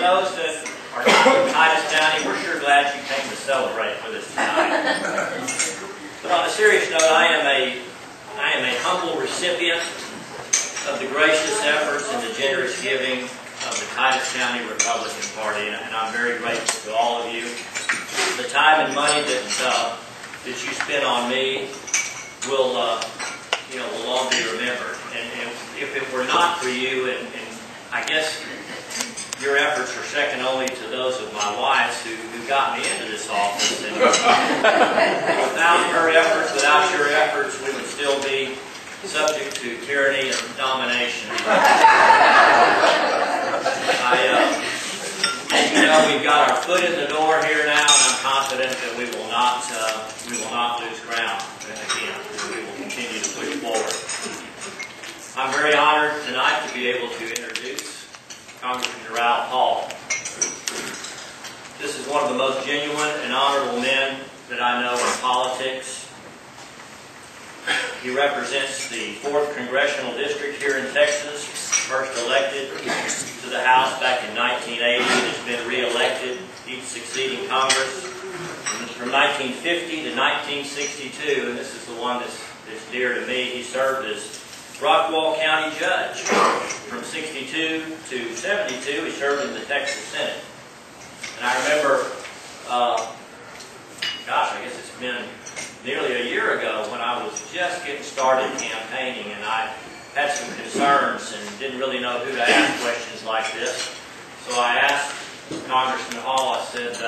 those that are from Titus County, we're sure glad you came to celebrate with us tonight. But on a serious note, I am a humble recipient of the gracious efforts and the generous giving of the Titus County Republican Party, and I'm very grateful to all of you. The time and money that you spent on me will long be remembered. And if it were not for you, and I guess your efforts are second only to those of my wife's who got me into this office. And without her efforts, without your efforts, we would still be subject to tyranny and domination. We've got our foot in the door here now, and I'm confident that we will not lose ground again. We will continue to push forward. I'm very honored tonight to be able to introduce Congressman Ralph Hall. This is one of the most genuine and honorable men that I know in politics. He represents the 4th Congressional District here in Texas, first elected to the House back in 1980, and has been re-elected each succeeding Congress. From 1950 to 1962, and this is the one that's dear to me, he served as Rockwall County Judge. From 62 to 72, he served in the Texas Senate. And I remember, I guess it's been nearly a year ago when I was just getting started campaigning, and I had some concerns and didn't really know who to ask questions like this. So I asked Congressman Hall, I said,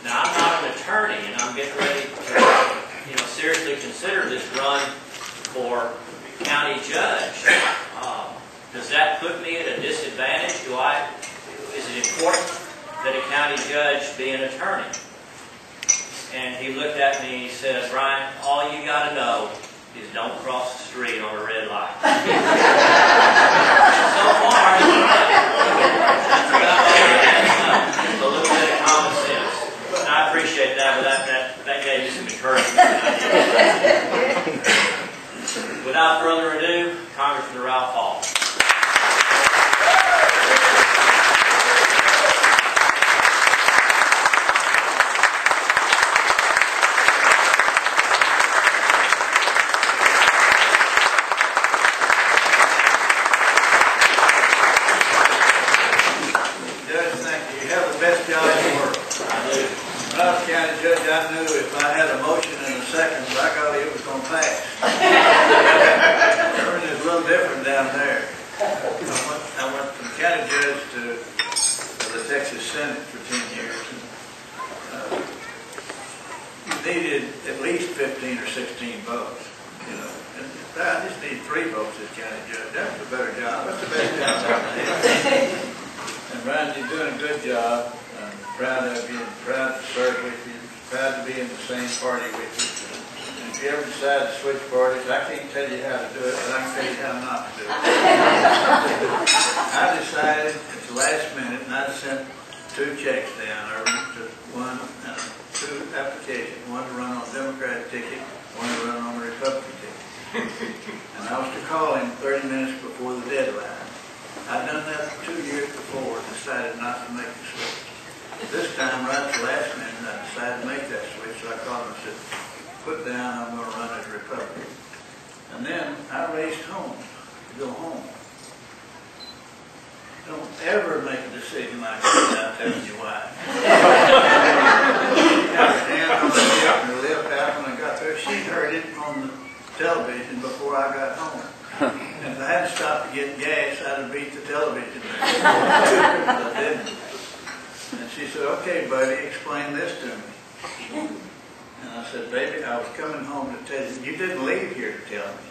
now I'm not an attorney, and I'm getting ready to seriously consider this run for county judge. Does that put me at a disadvantage? Is it important that a county judge be an attorney? And he looked at me and he said, Brian, all you got to know is don't cross the street on a red light. So far, that's about all I had to know. A little bit of common sense. And I appreciate that, but that gave me some encouragement. Without further ado, Congressman Ralph Hall. I knew if I had a motion in a second, by golly, it was going to pass. Everything is a little different down there. I went from county judge to the Texas Senate for 10 years. You needed at least 15 or 16 votes. And I just need 3 votes as county judge. That's a better job. That's the best job I've had. And Ryan, you're doing a good job. I'm proud of you and proud to serve with you. Proud to be in the same party with you. And if you ever decide to switch parties, I can't tell you how to do it, but I can tell you how not to do it. I decided at the last minute, and I sent 2 checks down, or 2 applications, one to run on a Democratic ticket, one to run on a Republican ticket. And I was to call him 30 minutes before the deadline. I'd done that 2 years before and decided not to make the switch. This time, right at the last minute, I decided to make that switch, so I called him and said, put down, I'm going to run as a Republican. And then I raced home to go home. Don't ever make a decision like that without telling your wife. She got her hand on the hip and her lip out when I got there. She heard it on the television before I got home. And if I hadn't stopped to get gas, I'd have beat the television there. But I didn't. And she said, okay, buddy, explain this to me. And I said, baby, I was coming home to tell you. You didn't leave here to tell me.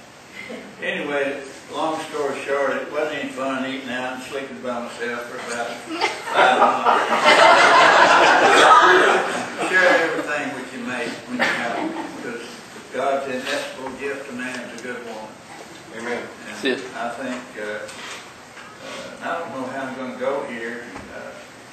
Anyway, long story short, it wasn't any fun eating out and sleeping by myself for about 5 months. Share everything with you, mate, when you have it. Because God's inestimable gift to man is a good woman. Amen. And I think, I don't know how I'm going to go here.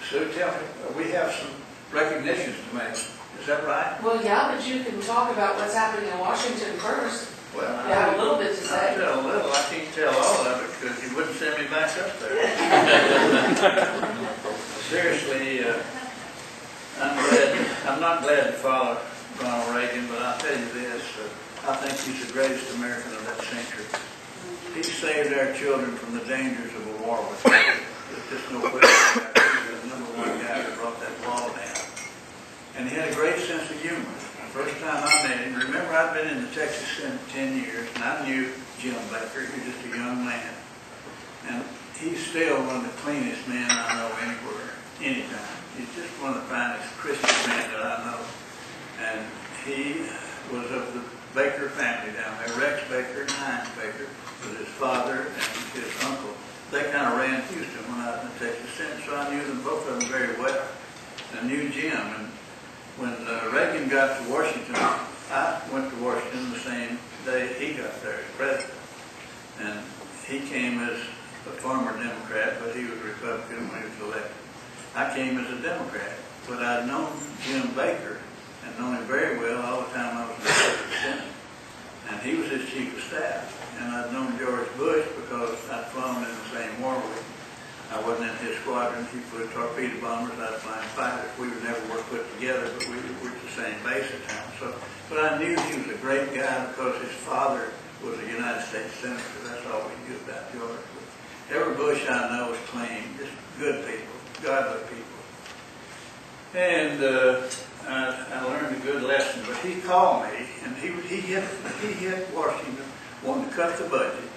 Sue, tell me, we have some recognitions to make. Is that right? Well, yeah, but you can talk about what's happening in Washington first. Well, you have a little bit to say. I'll tell a little. I can't tell all of it because you wouldn't send me back up there. not glad to follow Ronald Reagan, but I'll tell you this, I think he's the greatest American of that century. He saved our children from the dangers of a war with us. There's just no question about it. He was the number one guy that brought that wall down. And he had a great sense of humor. The first time I met him, remember I'd been in the Texas Senate 10 years, and I knew Jim Baker. He was just a young man. And he's still one of the cleanest men I know anywhere, anytime. He's just one of the finest Christian men that I know. And he was of the Baker family down there. Rex Baker and Heinz Baker was his father and his uncle. They kind of ran Houston when I was in the Texas Senate, so I knew them, both of them, very well. I knew Jim. And when Reagan got to Washington, I went to Washington the same day he got there as president. And he came as a former Democrat, but he was a Republican when he was elected. I came as a Democrat, but I'd known Jim Baker and known him very well all the time I was in the Texas Senate. And he was his chief of staff. And I'd known George Bush because I'd flown in the same war with him. I wasn't in his squadron. He flew torpedo bombers, I'd flying fighters. We would never work put together, but we were at the same base at times. So, but I knew he was a great guy because his father was a United States Senator. That's all we knew about George. Every Bush I know is clean, just good people, godly people. And I learned a good lesson, but he called me, and he hit Washington, wanted to cut the budget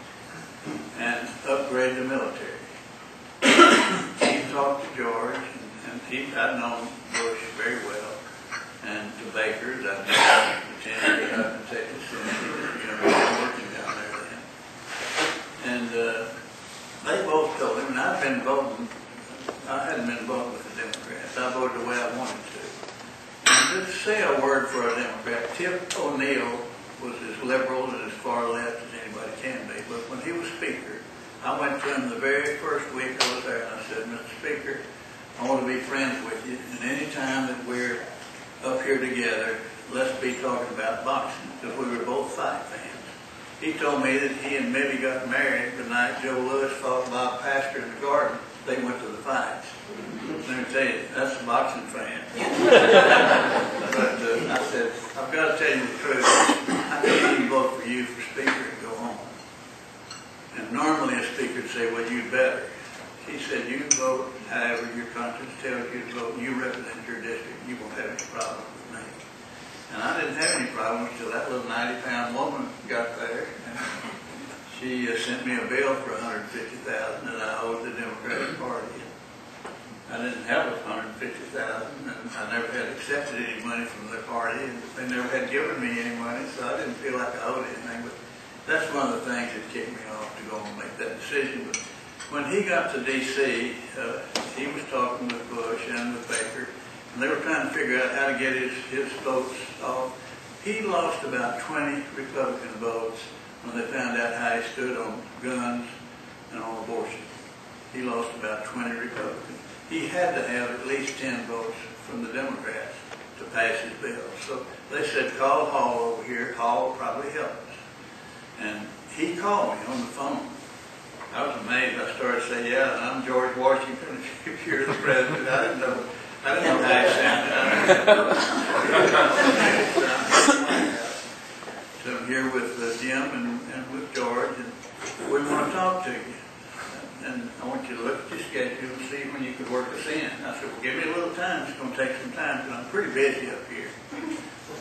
and upgrade the military. He talked to George, and I'd known Bush very well, and the Bakers, I'd known the 10 years up in Texas, and he was working down there then. And they both told him, and I'd been voting, I hadn't been voting with the Democrats. I voted the way I wanted to. And to say a word for a Democrat, Tip O'Neill was as liberal and as far left as anybody can be. But when he was Speaker, I went to him the very first week I was there, and I said, Mr. Speaker, I want to be friends with you, and any time that we're up here together, let's be talking about boxing, because we were both fight fans. He told me that he and Millie got married the night Joe Lewis fought Bob Pastor in the Garden. They went to the fights. Let me tell you, that's a boxing fan. But I said, I've got to tell you the truth. I can't even vote for you for Speaker and go home. And normally a Speaker would say, well, you better. He said, you can vote however your conscience tells you to vote, and you represent your district. You won't have any problem with me. And I didn't have any problem until that little 90-pound woman got there. And she sent me a bill for $150,000 that I owed the Democratic Party. I didn't have $150,000, and I never had accepted any money from the party, and they never had given me any money, so I didn't feel like I owed anything. But that's one of the things that kicked me off to go and make that decision. But when he got to D.C., he was talking with Bush and with Baker, and they were trying to figure out how to get his votes off. He lost about 20 Republican votes when they found out how he stood on guns and on abortion. He lost about 20 Republicans. He had to have at least 10 votes from the Democrats to pass his bill. So they said, call Hall over here. Hall will probably help us. And he called me on the phone. I was amazed. I started to say, yeah, I'm George Washington, if you're the president. I didn't know how he sounded. So I'm here with Jim and with George, and we want to talk to you. And I want you to look at your schedule and see when you could work us in. I said, well, give me a little time. It's going to take some time, because I'm pretty busy up here.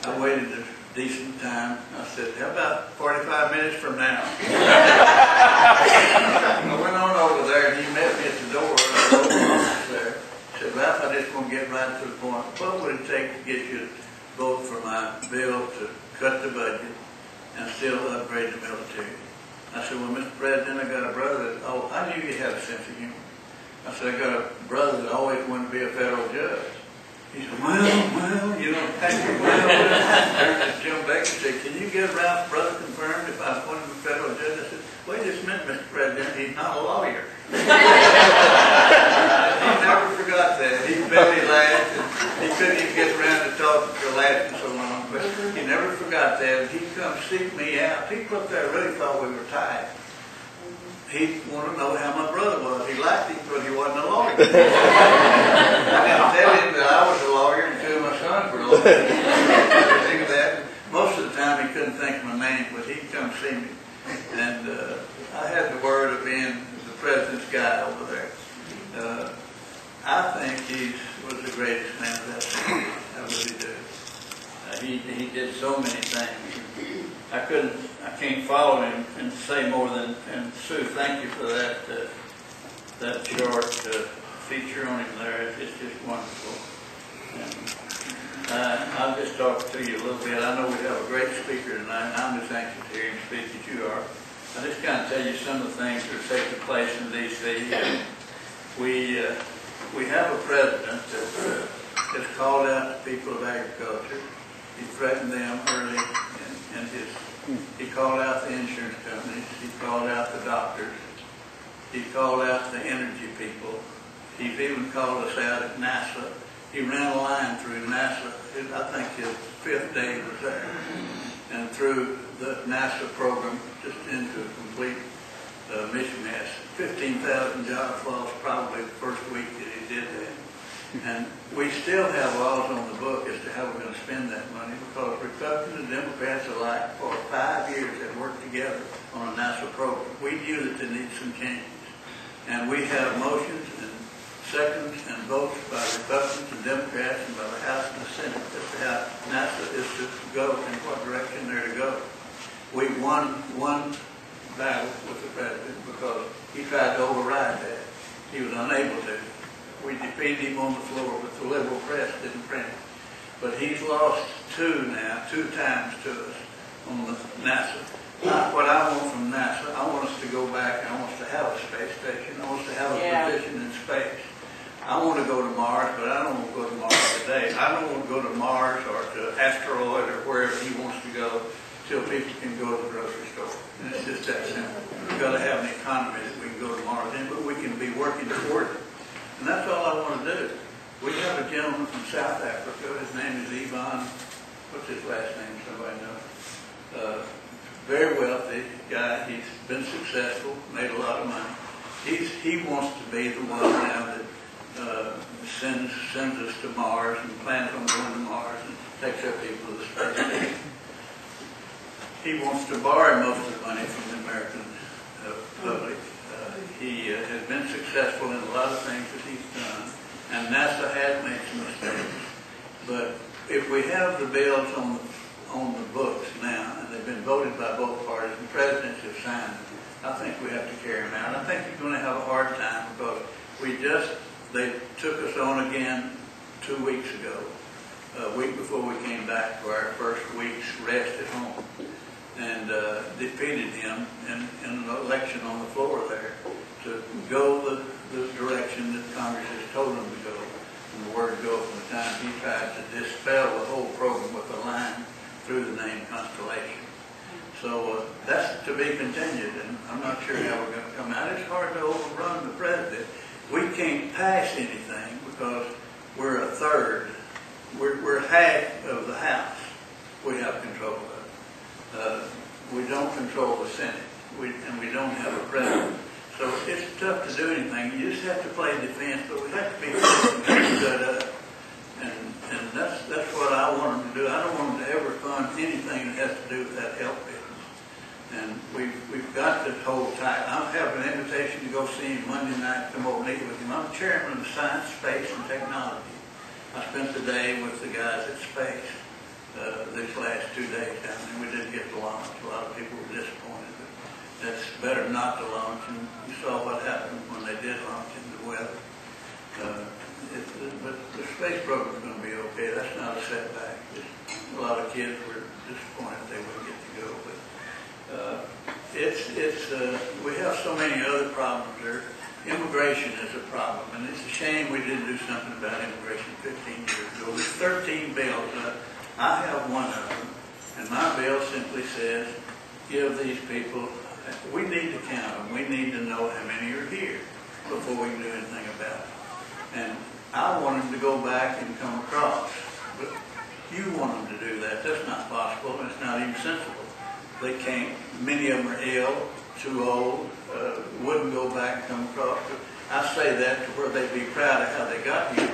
I waited a decent time. I said, how about 45 minutes from now? I went on over there, and he met me at the door, and I told him there. I said, Ralph, I just want to get right to the point. What would it take to get you to vote for my bill to cut the budget and still upgrade the military? I said, well, Mr. President, I got a brother that, I knew you had a sense of humor. I said, I got a brother that always wanted to be a federal judge. He said, well, you know, Jim Baker said, can you get Ralph's brother confirmed if I want to be a federal judge? I said, wait just a minute, Mr. President, he's not a lawyer. He never forgot that. He barely laughed, and he couldn't even get around to talking for laughing so long, but he never forgot that. He'd come seek me out. People up there really thought we were tied. He wanted to know how my brother was. He liked him, but he wasn't a lawyer. I didn't tell him that I was a lawyer and two of my sons were lawyers. know how to do that. Most of the time he couldn't think of my name, but he'd come see me. And I had the word of being the president's guy over there. I think he was the greatest man of that century. I really do. He did so many things. I can't follow him and say more than, and Sue, thank you for that short feature on him there. It's just wonderful. And I'll just talk to you a little bit. I know we have a great speaker tonight, and I'm just anxious to hear him speak as you are. I'll just kind of tell you some of the things that are taking place in D.C. We have a president that has called out the people of agriculture. He threatened them early in his, he called out the insurance companies, he called out the doctors, he called out the energy people, he's even called us out at NASA. He ran a line through NASA, I think his 5th day was there, and through the NASA program just into a complete mishmash. 15,000 jobs lost probably the first week that he did that. And we still have laws on the book as to how we're going to spend that money, because Republicans and Democrats alike for 5 years have worked together on a NASA program. We knew that there needs some changes. And we have motions and seconds and votes by Republicans and Democrats and by the House and the Senate as to how NASA is to go and what direction they're to go. We won one battle with the president because he tried to override that. He was unable to. We defeated him on the floor, but the liberal press didn't print it. But he's lost two times to us on the NASA. What I want from NASA, I want us to go back, I want us to have a space station, I want us to have a position in space. I want to go to Mars, but I don't want to go to Mars today. I don't want to go to Mars or to asteroid or wherever he wants to go till people can go to the grocery store. And it's just that simple. We've got to have an economy that we can go to Mars in, but we can be working toward it. And that's all I want to do. We have a gentleman from South Africa. His name is Ivan. What's his last name? Somebody knows. Very wealthy guy. He's been successful, made a lot of money. He wants to be the one now that sends us to Mars and plans on going to Mars and takes up people to the space station. He wants to borrow most of the money from the American public. He has been successful in a lot of things that he's done, and NASA has made some mistakes. But if we have the bills on the books now, and they've been voted by both parties, and presidents have signed them, I think we have to carry them out. I think you're going to have a hard time because they took us on again 2 weeks ago, a week before we came back for our first week's rest at home, and defeated him in an election on the floor there to go the direction that Congress has told him to go. And the word go from the time he tried to dispel the whole program with a line through the name Constellation. So that's to be continued, and I'm not sure how we're going to come out. It's hard to overrun the president. We can't pass anything because we're a third. We're half of the House we have control of. We don't control the Senate, and we don't have a president. So it's tough to do anything. You just have to play defense, but we have to be set up. And that's what I want them to do. I don't want them to ever fund anything that has to do with that health business. And we've got to hold tight. I have an invitation to go see him Monday night, come over and meet with him. I'm chairman of Science, Space, and Technology. I spent the day with the guys at Space these last 2 days down there. We didn't get to launch. A lot of people were disappointed. But it's better not to launch. And you saw what happened when they did launch in the weather. But the space program is going to be okay. That's not a setback. A lot of kids were disappointed they wouldn't get to go. But we have so many other problems there. Immigration is a problem, and it's a shame we didn't do something about immigration 15 years ago. There's 13 bills. I have one of them, and my bill simply says, give these people, we need to count them. We need to know how many are here before we can do anything about it. And I want them to go back and come across, but you want them to do that. That's not possible, and it's not even sensible. They can't. Many of them are ill, too old, wouldn't go back and come across. But I say that to where they'd be proud of how they got here.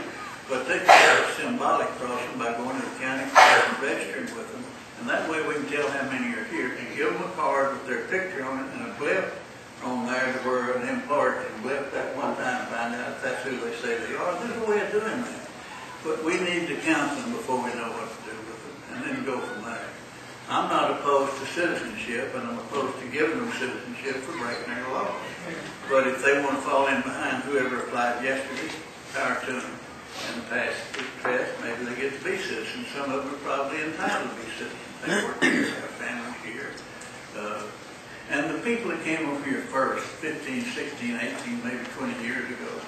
But they can have a symbolic crossing by going to the county clerk and registering with them. And that way we can tell how many are here and give them a card with their picture on it and a blip on there to where an employer can blip that one time and find out if that's who they say they are. There's a way of doing that. But we need to count them before we know what to do with them and then go from there. I'm not opposed to citizenship, and I'm opposed to giving them citizenship for breaking their laws. But if they want to fall in behind whoever applied yesterday, power to them. And pass the test, maybe they get to be citizens. Some of them are probably entitled to be citizens. They work here, have families here. And the people that came over here first, 15, 16, 18, maybe 20 years ago,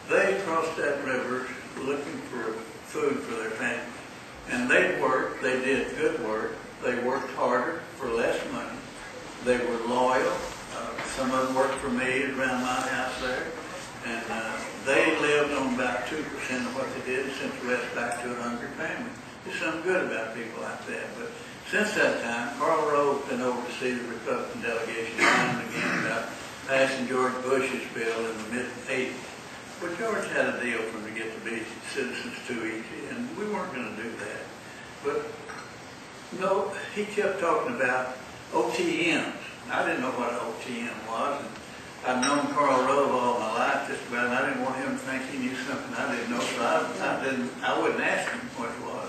they crossed that river looking for food for their families. And they worked, they did good work. They worked harder for less money. They were loyal. Some of them worked for me around my house there. And they lived on about 2% of what they did and sent the rest back to a hungry family. There's something good about people like that. But since that time, Karl Rove's been over to see the Republican delegation time and again about passing George Bush's bill in the mid-80s. Well, George had a deal for them to get to be citizens too easy, and we weren't going to do that. But no, he kept talking about OTMs. I didn't know what an OTM was. And I've known Karl Rove all my life just about, and I didn't want him to think he knew something I didn't know, so I wouldn't ask him what it was.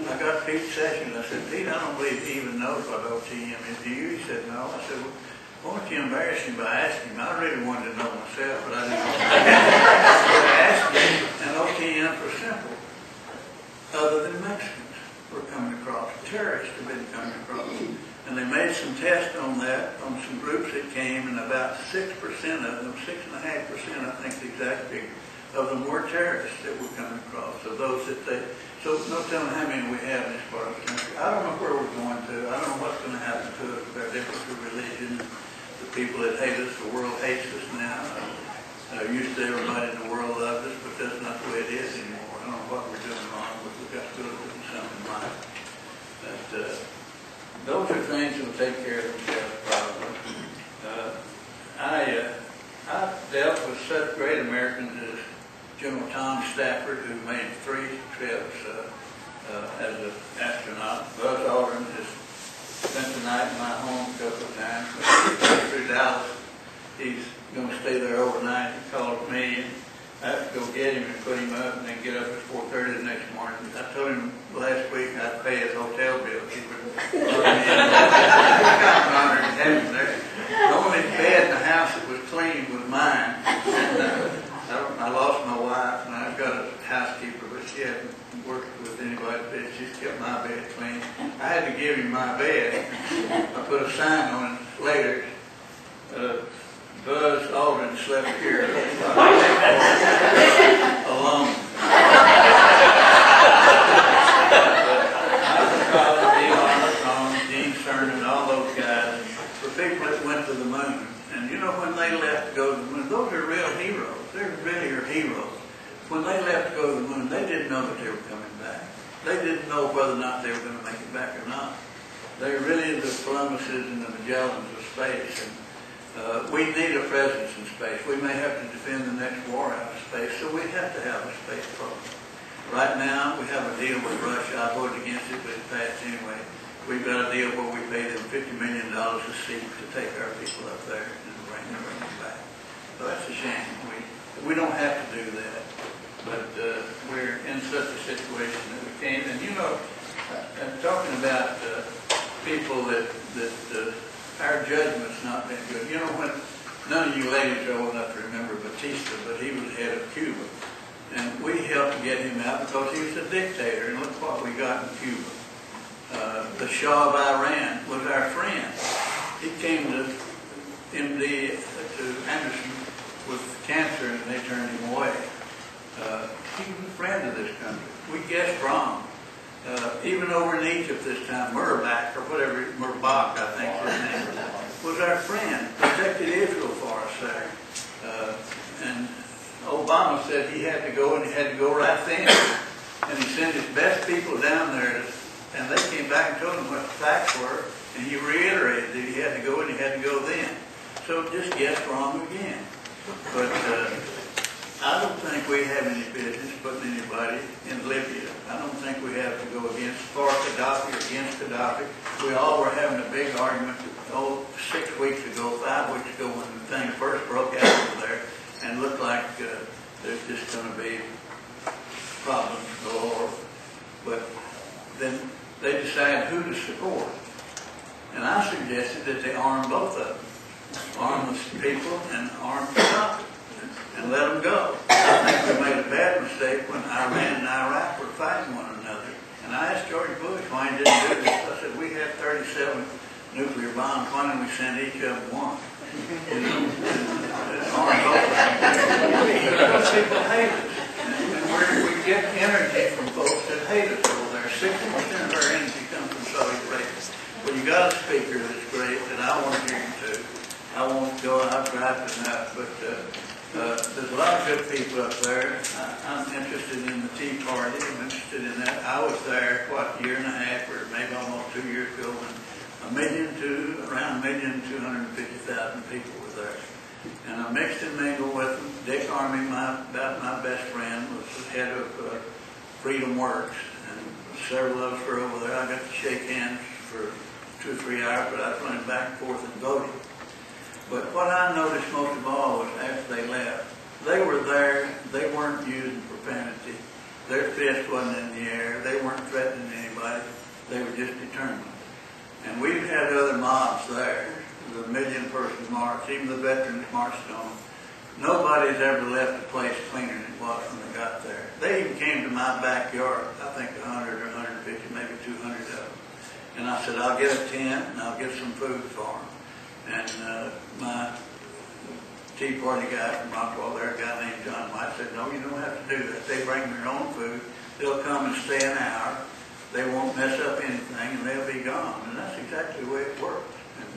I got Pete Sessions. I said, Pete, I don't believe he even knows what OTM is. Do you? He said, no. I said, well, why don't you embarrass him by asking him? I really wanted to know myself, but I didn't know. I asked him, and OTMs were simple. Other than Mexicans were coming across. Terrorists have been coming across. And they made some tests on that, on some groups that came, and about 6% of them, 6.5%, I think the exact figure, of them were terrorists that were coming across. So those that they, so no telling how many we have in this part of the country. I don't know where we're going to. I don't know what's going to happen to us with our difference of religion. The people that hate us, the world hates us now. Used to everybody in the world loved us, but that's not the way it is anymore. I don't know what we're doing wrong, but we've got to go do something right. But, those are things that will take care of themselves probably. I dealt with such great Americans as General Tom Stafford, who made 3 trips as an astronaut. Buzz Aldrin has spent the night in my home a couple of times. Through Dallas, he's going to stay there overnight. He called me, and I have to go get him and put him up and then get up at 4:30 the next morning. I told him last week I'd pay his hotel bill. He would have him there. The only bed in the house that was clean was mine. And, I lost my wife, and I've got a housekeeper, but she hadn't worked with anybody's bed. She's kept my bed clean. I had to give him my bed. I put a sign on it later. Buzz Aldrin slept here alone. All those guys were people that went to the moon. And you know, when they left to go to the moon, those are real heroes. They really are heroes. When they left to go to the moon, they didn't know that they were coming back. They didn't know whether or not they were going to make it back or not. They're really the Columbuses and the Magellans of space. And we need a presence in space. We may have to defend the next war out of space, so we have to have a space program. Right now, we have a deal with Russia. I voted against it, but it passed anyway. We've got a deal where we pay them $50 million a seat to take our people up there and bring them back. So that's a shame. We don't have to do that, but we're in such a situation that we can't. And you know, I'm talking about people that our judgment's not been good. You know, when none of you ladies are old enough to remember Batista, but he was head of Cuba, and we helped get him out because he was a dictator. And look what we got in Cuba. The Shah of Iran was our friend. He came to MD, to Anderson with cancer, and they turned him away. He was a friend of this country. We guessed wrong. Even over in Egypt this time, Murbach, or whatever, Murbach, I think his name was our friend, protected Israel for us there. And Obama said he had to go, and he had to go right then. And he sent his best people down there, and they came back and told him what the facts were, and he reiterated that he had to go, and he had to go then. So just guessed wrong again. But I don't think think we have any business putting anybody in Libya. I don't think we have to go for Gaddafi or against Gaddafi. We all were having a big argument, 6 weeks ago, 5 weeks ago, when the thing first broke out over there, and looked like there's just going to be problems galore. But then they decided who to support. And I suggested that they arm both of them. Arm the people and arm Gaddafi. And let them go. I think we made a bad mistake when Iran and Iraq were fighting one another. And I asked George Bush why he didn't do this. I said, we have 37 nuclear bombs. Why don't we send each of them one? You know, arm both of them. Because people hate us. And we get energy from folks that hate us over there. 60% of our energy comes from Saudi Arabia. Well, you got a speaker that's great that I want to hear you to. I won't go, I've griped enough, but there's a lot of good people up there. I'm interested in the Tea Party. I'm interested in that. I was there, what, a year and a half, or maybe almost 2 years ago, when around 1,250,000 people were there. And I mixed and mingled with them. Dick Armey, about my best friend, was the head of Freedom Works, and several of us were over there. I got to shake hands for 2 or 3 hours, but I was running back and forth and voting. But what I noticed most of all was after they left, they were there, they weren't using profanity. Their fist wasn't in the air, they weren't threatening anybody, they were just determined. And we've had other mobs there, the 1 million person march, even the veterans marched on them. Nobody's ever left a place cleaner than it was when they got there. They even came to my backyard, I think 100 or 150, maybe 200 of them. And I said, I'll get a tent and I'll get some food for them. And my Tea Party guy from Rockwell there, a guy named John White, said, no, you don't have to do that. They bring their own food. They'll come and stay an hour. They won't mess up anything, and they'll be gone. And that's exactly the way it works. And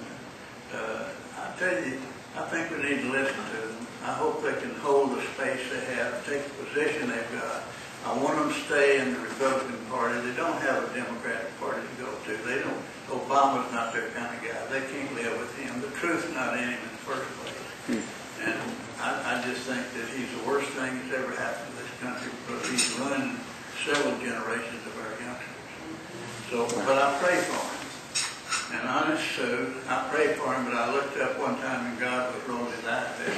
I tell you, I think we need to listen to them. I hope they can hold the space they have, take the position they've got. I want them to stay in the Republican Party. They don't have a Democratic Party to go to. They don't. Obama's not their kind of guy. They can't live with him. The truth's not in him in the first place. And I just think that he's the worst thing that's ever happened to this country, because he's ruined several generations of our youngsters. So, but I pray for him. And honest, Sue, I prayed for him, but I looked up one time and God was rolling his eyes at me.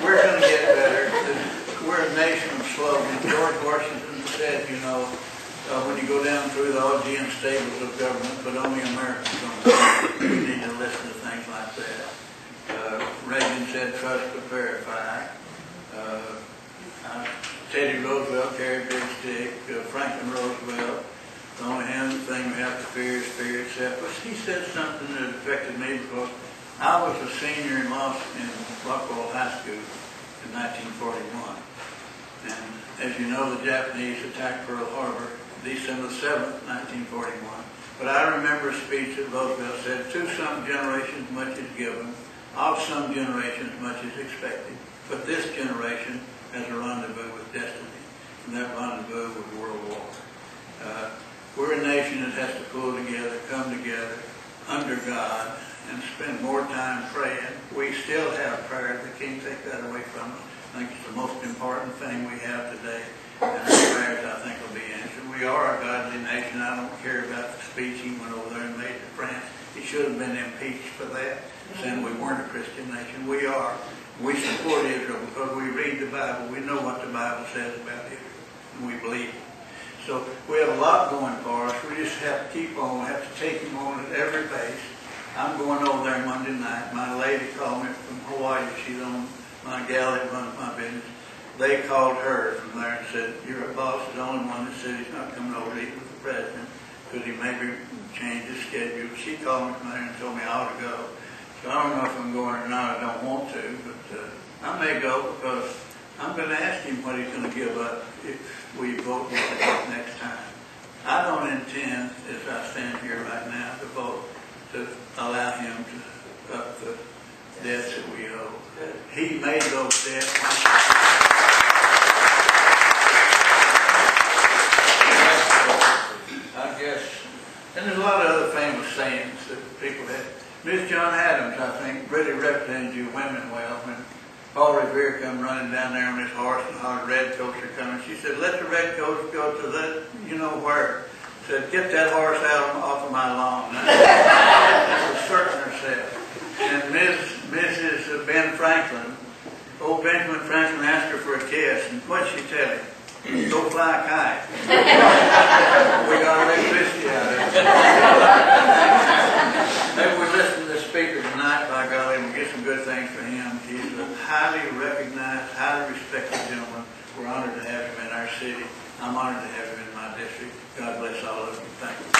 We're going to get better. We're a nation of slogans. George Washington said, you know, when you go down through the Augean stables of government, but only Americans don't. We need to listen to things like that. Reagan said, trust but verify. Teddy Roosevelt carried a big stick. Franklin Roosevelt, the only thing we have to fear is fear itself. But he said something that affected me, because I was a senior in Rockwell High School in 1941. And as you know, the Japanese attacked Pearl Harbor December 7th, 1941. But I remember a speech that Roosevelt said, to some generations much is given, of some generations much is expected, but this generation has a rendezvous with destiny, and that rendezvous with world war. We're a nation that has to pull together, come together, under God, and spend more time praying. We still have prayer. They can't take that away from us. I think it's the most important thing we have today, and our prayers, I think, will be answered. We are a godly nation. I don't care about the speech he went over there and made to France. He should have been impeached for that, saying we weren't a Christian nation. We are. We support Israel because we read the Bible. We know what the Bible says about Israel, and we believe it. So we have a lot going for us. We just have to keep on. We have to take him on at every base. I'm going over there Monday night. My lady called me from Hawaii. She's on my gal that runs my business. They called her from there and said, your boss is the only one that said he's not coming over to eat with the president because he maybe changed his schedule. She called me from there and told me I ought to go. So I don't know if I'm going or not. I don't want to, but I may go, because I'm going to ask him what he's going to give up if we vote next time. I don't intend, as I stand here right now, to vote to allow him to up the debts that we owe. He made those debts. I guess And there's a lot of other famous sayings that people had. Miss John Adams, I think, really represented you women well when Paul Revere come running down there on his horse and all the redcoats are coming. She said, let the redcoats go to the, you know where. Said, get that horse out off of my lawn. That was certain herself. And Mrs. Ben Franklin, old Benjamin Franklin asked her for a kiss, and what'd she tell him? Go fly a kite. We got electricity out of it. Maybe we listen to the speaker tonight, by golly, and we get some good things for him. He's a highly recognized, highly respected gentleman. We're honored to have him in our city. I'm honored to have him in my district. God bless all of you. Thank you.